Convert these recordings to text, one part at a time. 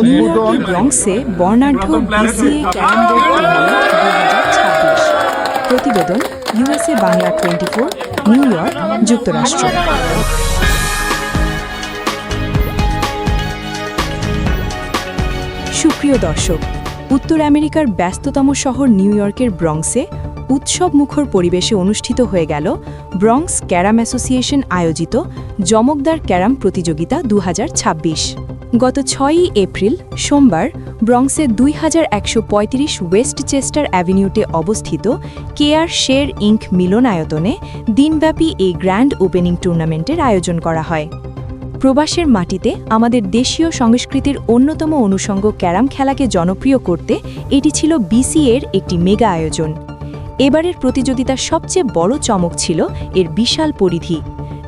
নিউইয়র্কের ব্রঙ্কসে বর্ণাঢ্য BCA carrom board tournament 2026। প্রতিবেদন ইউএসএ বাংলা 24, নিউ ইয়র্ক, যুক্তরাষ্ট্র। সুপ্রিয় দর্শক, উত্তর আমেরিকার ব্যস্ততম শহর নিউ ইয়র্কের ব্রঙ্কসে উৎসবমুখর পরিবেশে অনুষ্ঠিত হয়ে গেল ব্রঙ্কস ক্যারাম অ্যাসোসিয়েশন আয়োজিত জমকদার ক্যারাম প্রতিযোগিতা 2026। গত 6ই এপ্রিল সোমবার ব্রঙ্কসের 2135 ওয়েস্ট চেস্টার অ্যাভিনিউতে অবস্থিত কেআর শের ইঙ্ক মিলনায়তনে দিনব্যাপী এই গ্র্যান্ড ওপেনিং টুর্নামেন্টের আয়োজন করা হয়। প্রবাসের মাটিতে আমাদের দেশীয় সংস্কৃতির অন্যতম অনুষঙ্গ ক্যারাম খেলাকে জনপ্রিয় করতে এটি ছিল বিসিএর একটি মেগা আয়োজন। এবারের প্রতিযোগিতার সবচেয়ে বড় চমক ছিল এর বিশাল পরিধি।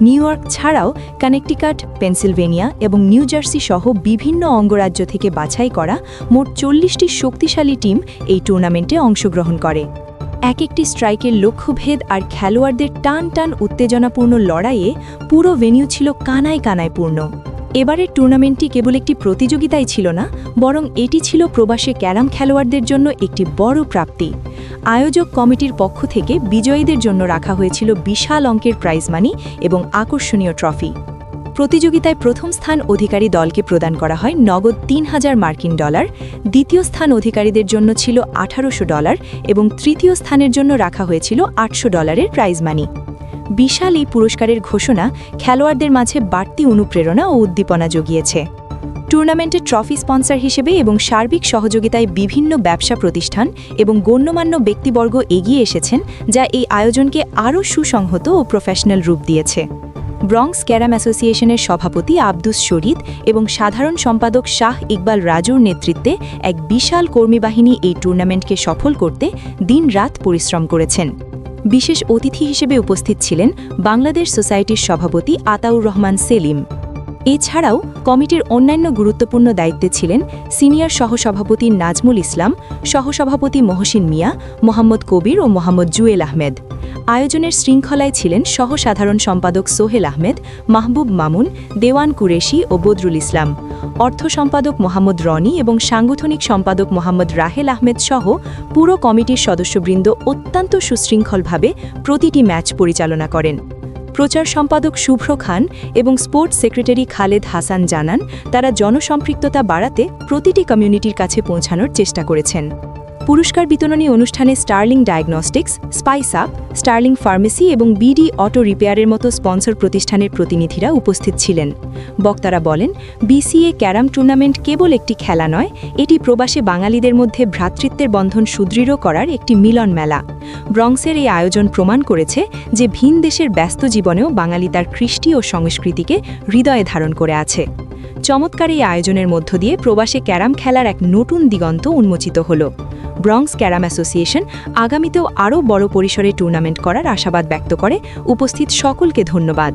নিউ ইয়র্ক ছাড়াও কানেকটিকাট, পেনসিলভেনিয়া এবং নিউ জার্সি সহ বিভিন্ন অঙ্গরাজ্য থেকে বাছাই করা মোট 40টি শক্তিশালী টিম এই টুর্নামেন্টে অংশগ্রহণ করে। এক একটি স্ট্রাইকের লক্ষ্যভেদ আর খেলোয়াড়দের টান টান উত্তেজনাপূর্ণ লড়াইয়ে পুরো ভেন্যু ছিল কানায় কানায় পূর্ণ। এবারের টুর্নামেন্টটি কেবল একটি প্রতিযোগিতাই ছিল না, বরং এটি ছিল প্রবাসী ক্যারাম খেলোয়াড়দের জন্য একটি বড় প্রাপ্তি। আয়োজক কমিটির পক্ষ থেকে বিজয়ীদের জন্য রাখা হয়েছিল বিশাল অঙ্কের প্রাইজ মানি এবং আকর্ষণীয় ট্রফি। প্রতিযোগিতায় প্রথম স্থান অধিকারী দলকে প্রদান করা হয় নগদ $3000, দ্বিতীয় স্থান অধিকারীদের জন্য ছিল $1800 এবং তৃতীয় স্থানের জন্য রাখা হয়েছিল $800 প্রাইজ মানি। বিশাল এই পুরস্কারের ঘোষণা খেলোয়াড়দের মাঝে বাড়তি অনুপ্রেরণা ও উদ্দীপনা জুগিয়েছে। টুর্নামেন্টের ট্রফি স্পন্সর হিসেবে এবং সার্বিক সহযোগিতায় বিভিন্ন ব্যবসা প্রতিষ্ঠান এবং গণ্যমান্য ব্যক্তিবর্গ এগিয়ে এসেছেন, যা এই আয়োজনকে আরও সুসংহত ও প্রফেশনাল রূপ দিয়েছে। ব্রঙ্কস ক্যারাম অ্যাসোসিয়েশনের সভাপতি আব্দুস শরীদ এবং সাধারণ সম্পাদক শাহ ইকবাল রাজুর নেতৃত্বে এক বিশাল কর্মীবাহিনী এই টুর্নামেন্টকে সফল করতে দিন-রাত পরিশ্রম করেছেন। বিশেষ অতিথি হিসেবে উপস্থিত ছিলেন বাংলাদেশ সোসাইটির সভাপতি আতাউর রহমান সেলিম। এছাড়াও কমিটির অন্যান্য গুরুত্বপূর্ণ দায়িত্বে ছিলেন সিনিয়র সহসভাপতি নাজমুল ইসলাম, সহসভাপতি মহসিন মিয়া, মোহাম্মদ কবির ও মোহাম্মদ জুয়েল আহমেদ। আয়োজনের শৃঙ্খলায় ছিলেন সহসাধারণ সম্পাদক সোহেল আহমেদ, মাহবুব মামুন, দেওয়ান কুরেশি ও বদরুল ইসলাম, অর্থ সম্পাদক মোহাম্মদ রনি এবং সাংগঠনিক সম্পাদক মোহাম্মদ রাহেল আহমেদ সহ পুরো কমিটির সদস্যবৃন্দ অত্যন্ত সুশৃঙ্খলভাবে প্রতিটি ম্যাচ পরিচালনা করেন। প্রচার সম্পাদক শুভ্র খান এবং স্পোর্টস সেক্রেটারি খালেদ হাসান জানান, তারা জনসম্পৃক্ততা বাড়াতে প্রতিটি কমিউনিটির কাছে পৌঁছানোর চেষ্টা করেছেন। পুরস্কার বিতরণী অনুষ্ঠানে Sterling Diagnostics, Spice Up, Sterling Pharmacy এবং বিডি অটো রিপেয়ারের মতো স্পন্সর প্রতিষ্ঠানের প্রতিনিধিরা উপস্থিত ছিলেন। বক্তারা বলেন, বিসিএ ক্যারাম টুর্নামেন্ট কেবল একটি খেলা নয়, এটি প্রবাসী বাঙালিদের মধ্যে ভ্রাতৃত্বের বন্ধন সুদৃঢ় করার একটি মিলন মেলা। ব্রঙ্কসের এই আয়োজন প্রমাণ করেছে যে ভিন দেশের ব্যস্ত জীবনেও বাঙালি তার কৃষ্টি ও সংস্কৃতিকে হৃদয়ে ধারণ করে আছে। চমৎকার এই আয়োজনের মধ্য দিয়ে প্রবাসী ক্যারাম খেলার এক নতুন দিগন্ত উন্মোচিত হল। ব্রঙ্কস ক্যারাম অ্যাসোসিয়েশন আগামীতেও আরও বড় পরিসরে টুর্নামেন্ট করার আশাবাদ ব্যক্ত করে। উপস্থিত সকলকে ধন্যবাদ।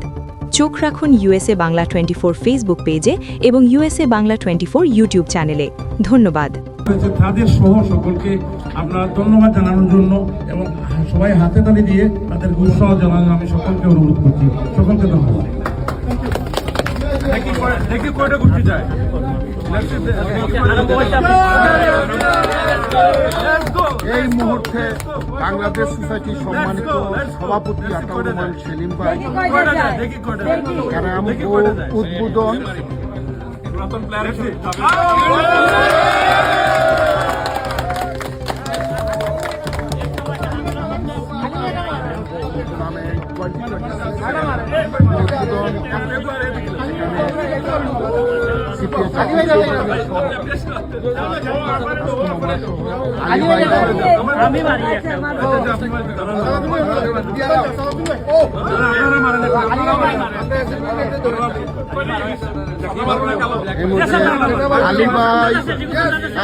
চোখ রাখুন ইউএসএ বাংলা 24 ফেসবুক পেজে এবং ইউএসএ বাংলা 24 ইউটিউব চ্যানেলে। ধন্যবাদ। তাদের সহ সকলকে আপনার ধন্যবাদ জানানোর জন্য এবং সবাই হাতে তালি দিয়ে তাদের উৎসাহ জানানোর আমি সকলকে অনুরোধ করছি। সকলকে ধন্যবাদ। এই মুহূর্তে বাংলাদেশ সোসাইটির সম্মানিত সভাপতি আতাউর রহমান সেলিম ভাই ক্যারাম উদ্বোধন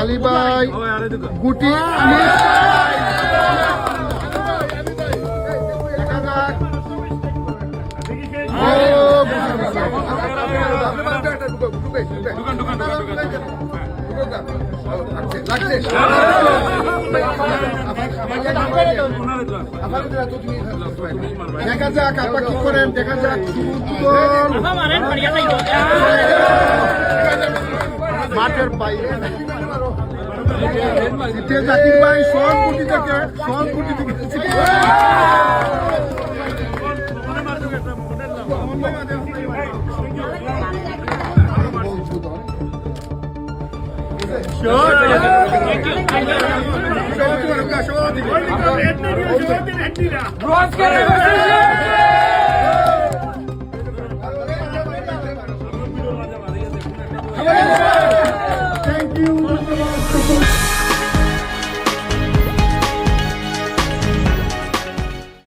আলী ভাই গুটি দেখা যাক আপনারা কি করেন, দেখা যাক। মাঠের বাইরে সিটে জাকির ভাই সোহনকুটি থেকে Bronx Kera